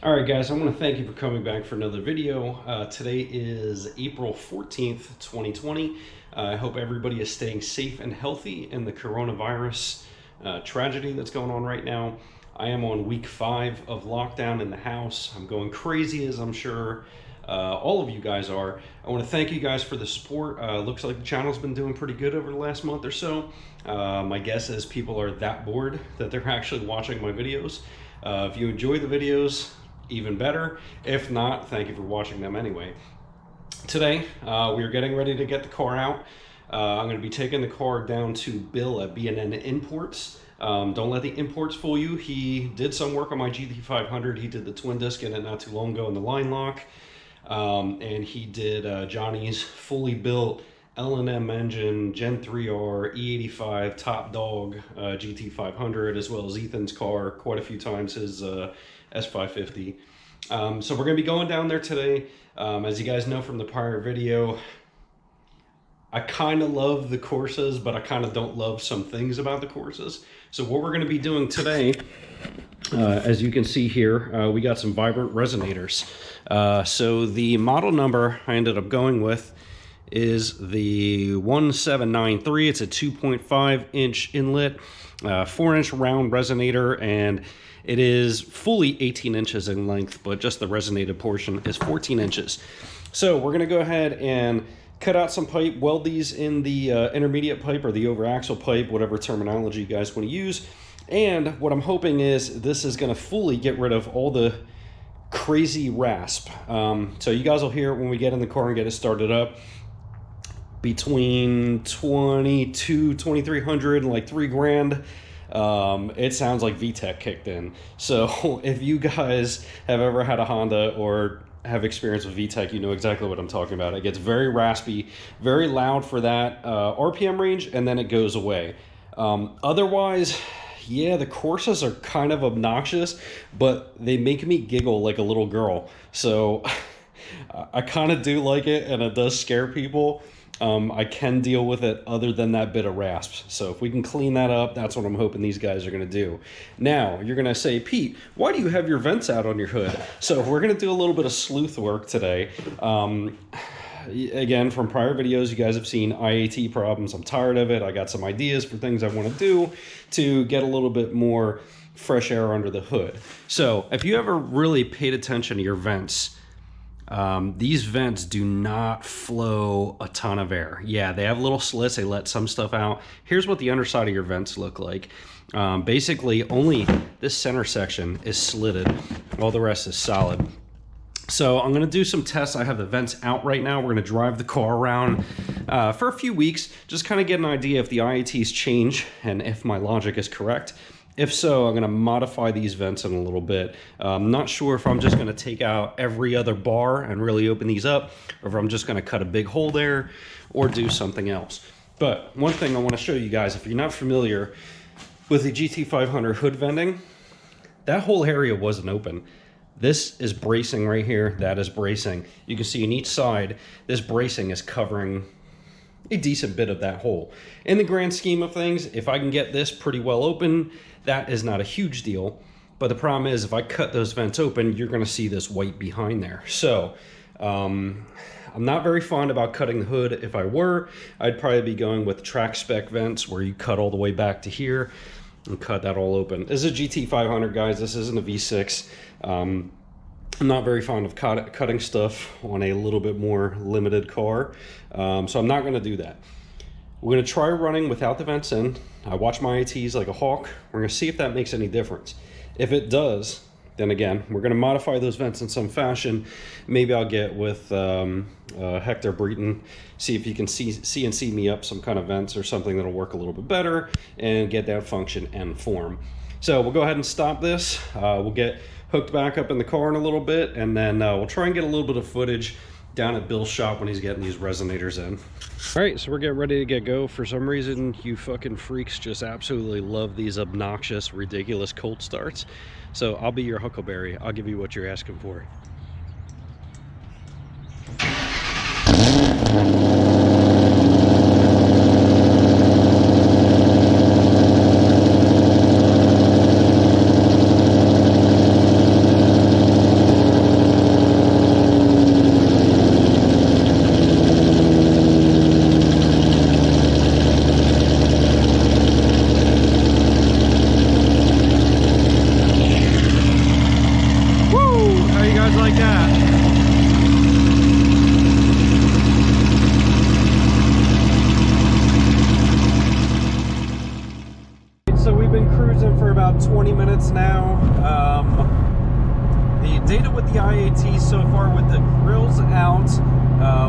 All right, guys, I want to thank you for coming back for another video. Today is April 14th, 2020. I hope everybody is staying safe and healthy in the coronavirus tragedy that's going on right now. I am on week 5 of lockdown in the house. I'm going crazy, as I'm sure all of you guys are. I want to thank you guys for the support. Looks like the channel's been doing pretty good over the last month or so. My guess is people are that bored that they're actually watching my videos. If you enjoy the videos, even better. If not, thank you for watching them anyway. Today, we're getting ready to get the car out. I'm going to be taking the car down to Bill at B&N Imports. Don't let the imports fool you. He did some work on my GT500. He did the twin disc in it not too long ago in the line lock. And he did Johnny's fully built L&M engine, Gen 3R, E85, top dog GT500, as well as Ethan's car quite a few times, his S550. So we're going to be going down there today. As you guys know from the prior video, I kind of love the Corsas, but I kind of don't love some things about the Corsas. So what we're going to be doing today, as you can see here, we got some Vibrant Resonators. So the model number I ended up going with is the 1793. It's a 2.5 inch inlet, 4-inch round resonator, and it is fully 18 inches in length, but just the resonated portion is 14 inches. So we're going to go ahead and cut out some pipe, weld these in the intermediate pipe or the over axle pipe, whatever terminology you guys want to use. And what I'm hoping is this is going to fully get rid of all the crazy rasp. So you guys will hear it when we get in the car and get it started up. Between 2,300 and like $3,000. It sounds like VTEC kicked in. So if you guys have ever had a Honda or have experience with VTEC, you know exactly what I'm talking about. It gets very raspy, very loud for that RPM range, and then it goes away. Otherwise, yeah, the Corsas are kind of obnoxious, but they make me giggle like a little girl. So I kind of do like it, and it does scare people. I can deal with it other than that bit of rasps. So if we can clean that up, that's what I'm hoping these guys are going to do. Now, you're going to say, Pete, why do you have your vents out on your hood? So we're going to do a little bit of sleuth work today. Again, from prior videos, you guys have seen IAT problems. I'm tired of it. I got some ideas for things I want to do to get a little bit more fresh air under the hood. So if you ever really paid attention to your vents, these vents do not flow a ton of air. Yeah, they have little slits. They let some stuff out. Here's what the underside of your vents look like. Basically, only this center section is slitted. All the rest is solid. So I'm going to do some tests. I have the vents out right now. We're going to drive the car around for a few weeks. Just kind of get an idea if the IATs change and if my logic is correct. If so, I'm going to modify these vents in a little bit. I'm not sure if I'm just going to take out every other bar and really open these up, or if I'm just going to cut a big hole there or do something else. But one thing I want to show you guys, if you're not familiar with the GT500 hood venting, that whole area wasn't open. This is bracing right here. That is bracing. You can see on each side, this bracing is covering a decent bit of that hole. In the grand scheme of things, if I can get this pretty well open, that is not a huge deal. But the problem is, if I cut those vents open, you're going to see this white behind there. So I'm not very fond about cutting the hood. If I were, I'd probably be going with track spec vents where you cut all the way back to here and cut that all open. This is a GT500, guys. This isn't a V6. I'm not very fond of cutting stuff on a little bit more limited car, so I'm not going to do that. We're going to try running without the vents in. I watch my IATs like a hawk. We're going to see if that makes any difference. If it does, then again, we're going to modify those vents in some fashion. Maybe I'll get with Hector Breton, see if he can CNC me up some kind of vents or something that'll work a little bit better and get that function and form. So we'll go ahead and stop this. We'll get hooked back up in the car in a little bit, and then we'll try and get a little bit of footage down at Bill's shop when he's getting these resonators in. All right, so we're getting ready to get go. For some reason, you fucking freaks just absolutely love these obnoxious, ridiculous cold starts. So I'll be your huckleberry. I'll give you what you're asking for. guys like that? So we've been cruising for about 20 minutes now. The data with the IAT so far with the grills out,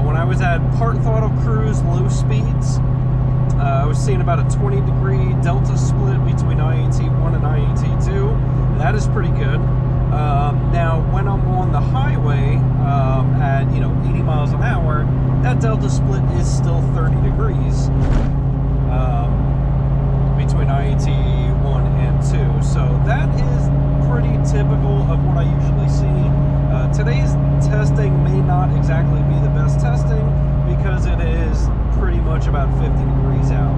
when I was at part throttle cruise, low speeds, I was seeing about a 20-degree delta split between IAT1 and IAT2. That is pretty good. Now, when I'm on the highway at 80 miles an hour, that delta split is still 30 degrees between IAT1 and 2. So that is pretty typical of what I usually see. Today's testing may not exactly be the best testing because it is pretty much about 50 degrees out.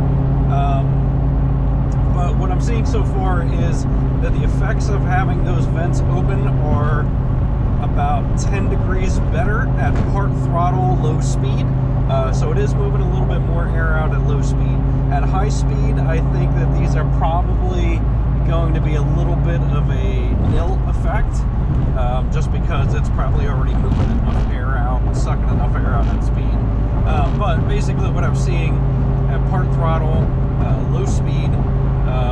But what I'm seeing so far is that the effects of having those vents open are about 10 degrees better at part throttle, low speed. So it is moving a little bit more air out at low speed. At high speed, I think that these are probably going to be a little bit of a nil effect, just because it's probably already moving enough air out and sucking enough air out at speed. But basically what I'm seeing at part throttle, low speed,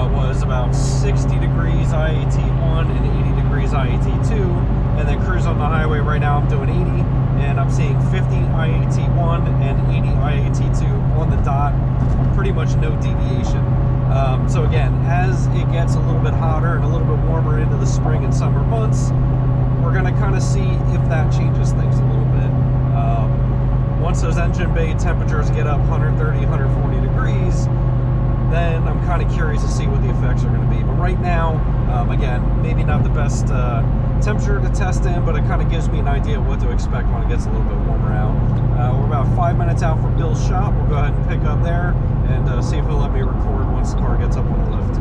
was about 60 degrees IAT1 and 80 degrees IAT2, and then cruise on the highway right now I'm doing 80, and I'm seeing 50 IAT1 and 80 IAT2 on the dot, pretty much no deviation. So again, as it gets a little bit hotter and a little bit warmer into the spring and summer months, we're going to kind of see if that changes things a little bit. Once those engine bay temperatures get up 130, 140 degrees, then I'm kind of curious to see what the effects are going to be. But right now, again, maybe not the best temperature to test in, but it kind of gives me an idea of what to expect when it gets a little bit warmer out. We're about 5 minutes out from Bill's shop. We'll go ahead and pick up there and see if he'll let me record once the car gets up on the lift.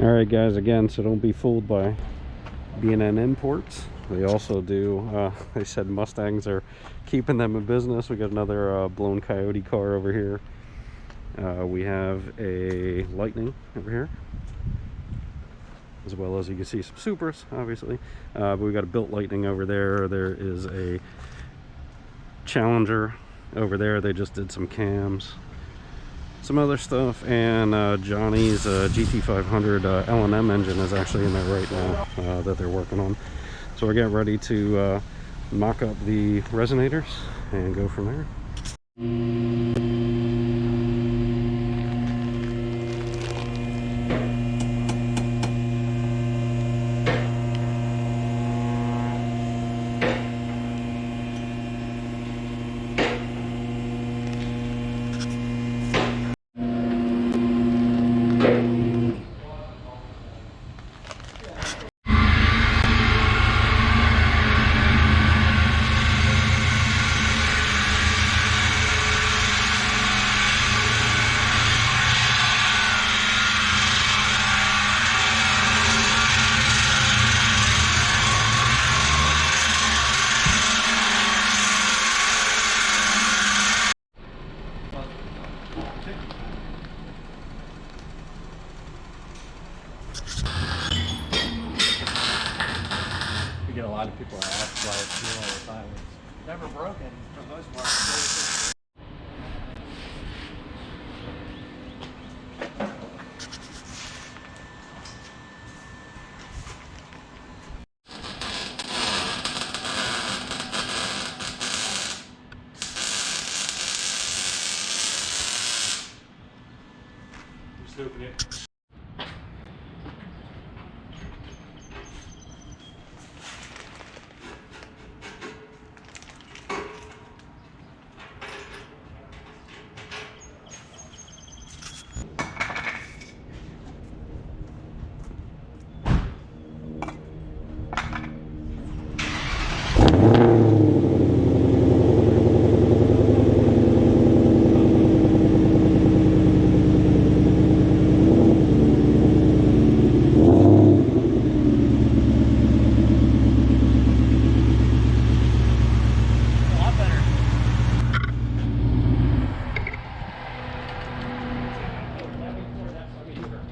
Alright guys, again, so don't be fooled by B&N imports. They also do, they said Mustangs are keeping them in business. We got another blown Coyote car over here. We have a Lightning over here, as well as you can see some Supras, obviously. But we got a built Lightning over there. There is a Challenger over there. They just did some cams, some other stuff, and Johnny's GT500 L&M engine is actually in there right now that they're working on. So we're getting ready to mock up the Resonators and go from there. Get a lot of people ask why it's new all the time. It's never broken for the most part. Just open it.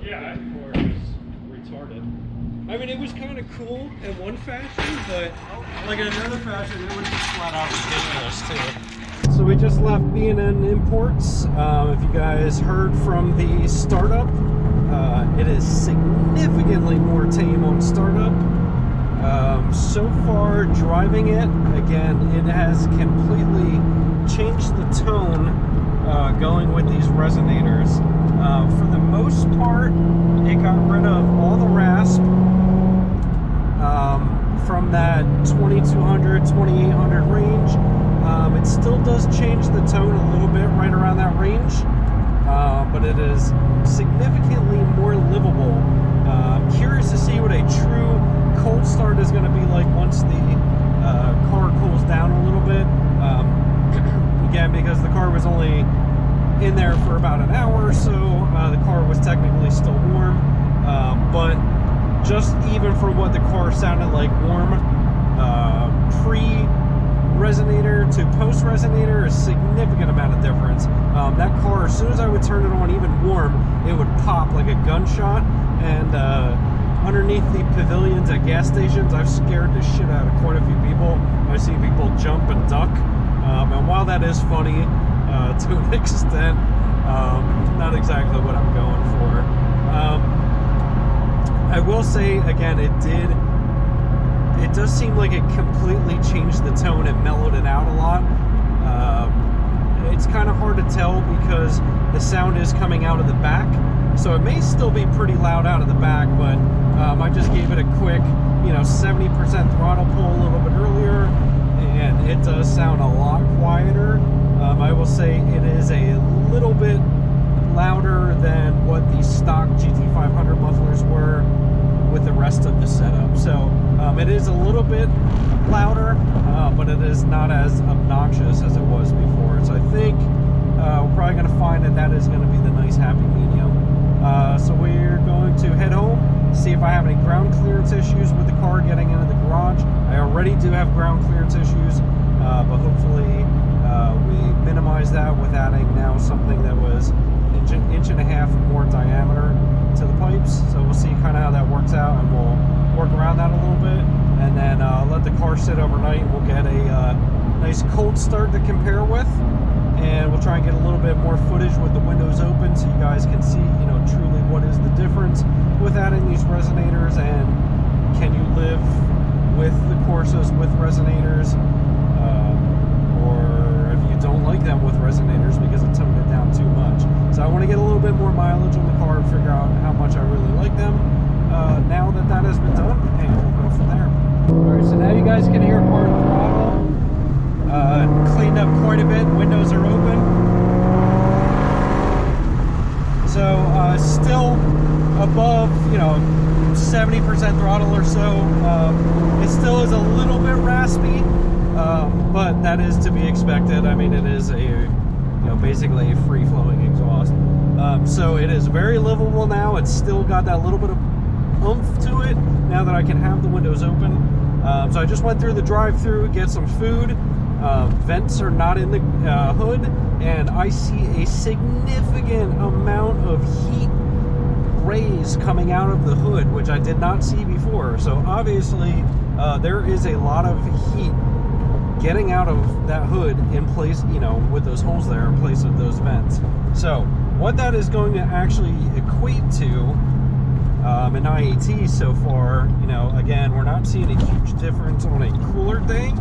Yeah, or it's retarded. I mean, it was kind of cool in one fashion, but like in another fashion, it was just flat out ridiculous too. So we just left B&N Imports. If you guys heard from the startup, it is significantly more tame on startup. So far, driving it, again, it has completely changed the tone going with these resonators. For the most part, it got rid of all the rasp from that 2200, 2800 range. It still does change the tone a little bit right around that range, but it is significantly more livable. I'm curious to see what a true cold start is going to be like once the car cools down a little bit. Again, because the car was only in there for about an hour or so, the car was technically still warm, but just even for what the car sounded like warm, pre-resonator to post-resonator, a significant amount of difference. That car, as soon as I would turn it on even warm, it would pop like a gunshot, and underneath the pavilions at gas stations, I've scared the shit out of quite a few people. I've seen people jump and duck, and while that is funny to an extent, not exactly what I'm going for. I will say, again, it does seem like it completely changed the tone and mellowed it out a lot. It's kind of hard to tell because the sound is coming out of the back, so it may still be pretty loud out of the back, but I just gave it a quick, 70% throttle pull a little bit earlier, and it does sound a lot quieter. I will say it is a little bit louder than what the stock GT500 mufflers were with the rest of the setup. So it is a little bit louder, but it is not as obnoxious as it was before. So I think we're probably going to find that that is going to be the nice happy medium. So we're going to head home, see if I have any ground clearance issues with the car getting into the garage. I already do have ground clearance issues, but hopefully we minimize that with adding now something that was inch and a half more diameter to the pipes. So we'll see kind of how that works out, and we'll work around that a little bit, and then let the car sit overnight. We'll get a nice cold start to compare with, and we'll try and get a little bit more footage with the windows open so you guys can see, truly what is the difference with adding these resonators, and can you live with the Corsas with resonators, or if you don't like them with resonators because it toned it down too much. So I want to get a little bit more mileage on the car and figure out how much I really like them now that that has been done, and we'll go from there. Alright, so now you guys can hear part throttle. Cleaned up quite a bit, windows are open. So still above, 70% throttle or so. It still is a little bit raspy, but that is to be expected. I mean, it is a, basically a free-flowing exhaust. So it is very livable now. It's still got that little bit of oomph to it now that I can have the windows open. So I just went through the drive-thru, get some food. Vents are not in the hood, and I see a significant amount of heat rays coming out of the hood, which I did not see before. So obviously there is a lot of heat getting out of that hood in place, with those holes there in place of those vents. So what that is going to actually equate to in IAT so far, again, we're not seeing a huge difference on a cooler day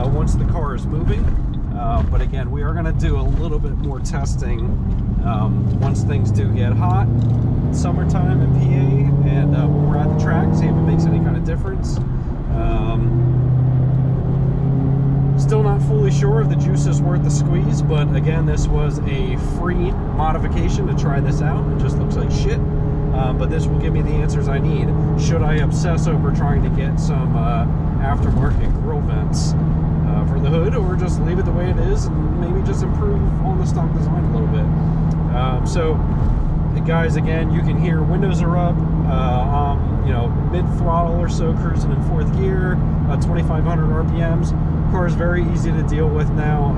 once the car is moving, but again, we are going to do a little bit more testing once things do get hot, summertime in PA, and when we're at the track, see if it makes any kind of difference. Still not fully sure if the juice is worth the squeeze, but again, this was a free modification to try this out. It just looks like shit, but this will give me the answers I need. Should I obsess over trying to get some aftermarket grill vents for the hood, or just leave it the way it is and maybe just improve on the stock design a little bit? So guys, again, you can hear windows are up, mid-throttle or so, cruising in fourth gear, 2,500 RPMs. Car is very easy to deal with now.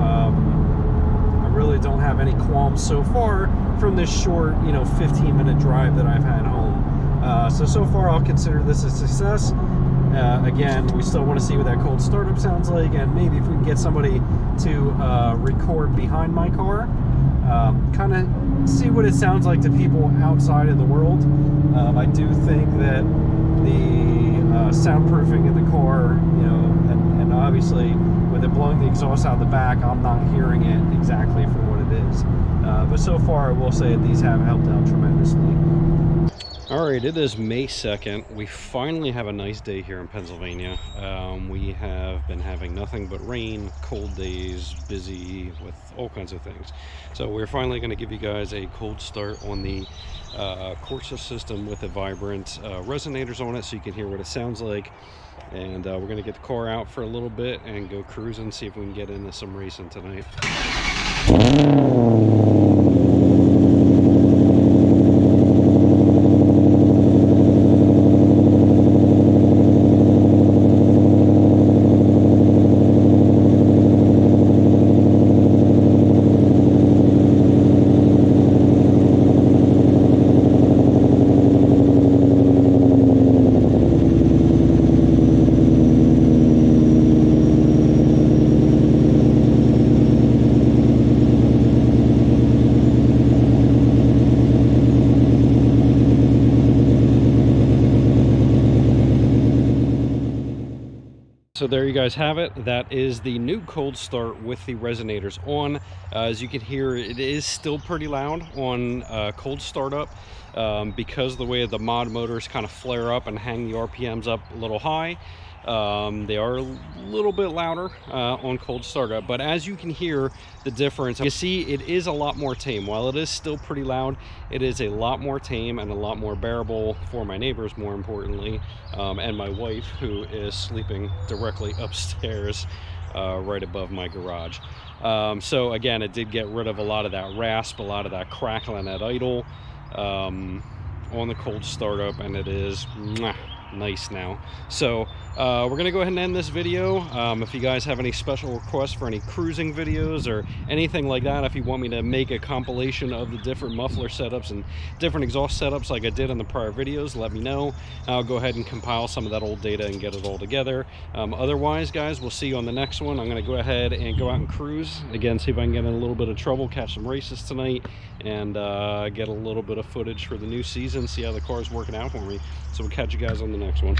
I really don't have any qualms so far from this short, 15-minute drive that I've had home. So far I'll consider this a success. Again, we still want to see what that cold startup sounds like, and maybe if we can get somebody to record behind my car, kind of see what it sounds like to people outside of the world. I do think that the soundproofing in the car, you know, and obviously with it blowing the exhaust out the back, I'm not hearing it exactly for what it is. But so far, I will say that these have helped out tremendously. All right, it is May 2nd. We finally have a nice day here in Pennsylvania. We have been having nothing but rain, cold days, busy with all kinds of things. So we're finally going to give you guys a cold start on the Corsa system with the Vibrant Resonators on it, so you can hear what it sounds like. And we're going to get the car out for a little bit and go cruising, see if we can get into some racing tonight. So there you guys have it. That is the new cold start with the resonators on. As you can hear, it is still pretty loud on cold startup because the way the mod motors kind of flare up and hang the RPMs up a little high. They are a little bit louder on cold startup, but as you can hear the difference, you see it is a lot more tame. While it is still pretty loud, it is a lot more tame and a lot more bearable for my neighbors, more importantly, and my wife, who is sleeping directly upstairs right above my garage. So again, it did get rid of a lot of that rasp, a lot of that crackling at idle on the cold startup, and it is nice now. So we're gonna go ahead and end this video. If you guys have any special requests for any cruising videos or anything like that, if you want me to make a compilation of the different muffler setups and different exhaust setups like I did in the prior videos, let me know. I'll go ahead and compile some of that old data and get it all together. Otherwise, guys, we'll see you on the next one. I'm gonna go ahead and go out and cruise again, see if I can get in a little bit of trouble, catch some races tonight, and get a little bit of footage for the new season, see how the car's working out for me. So we'll catch you guys on the next one.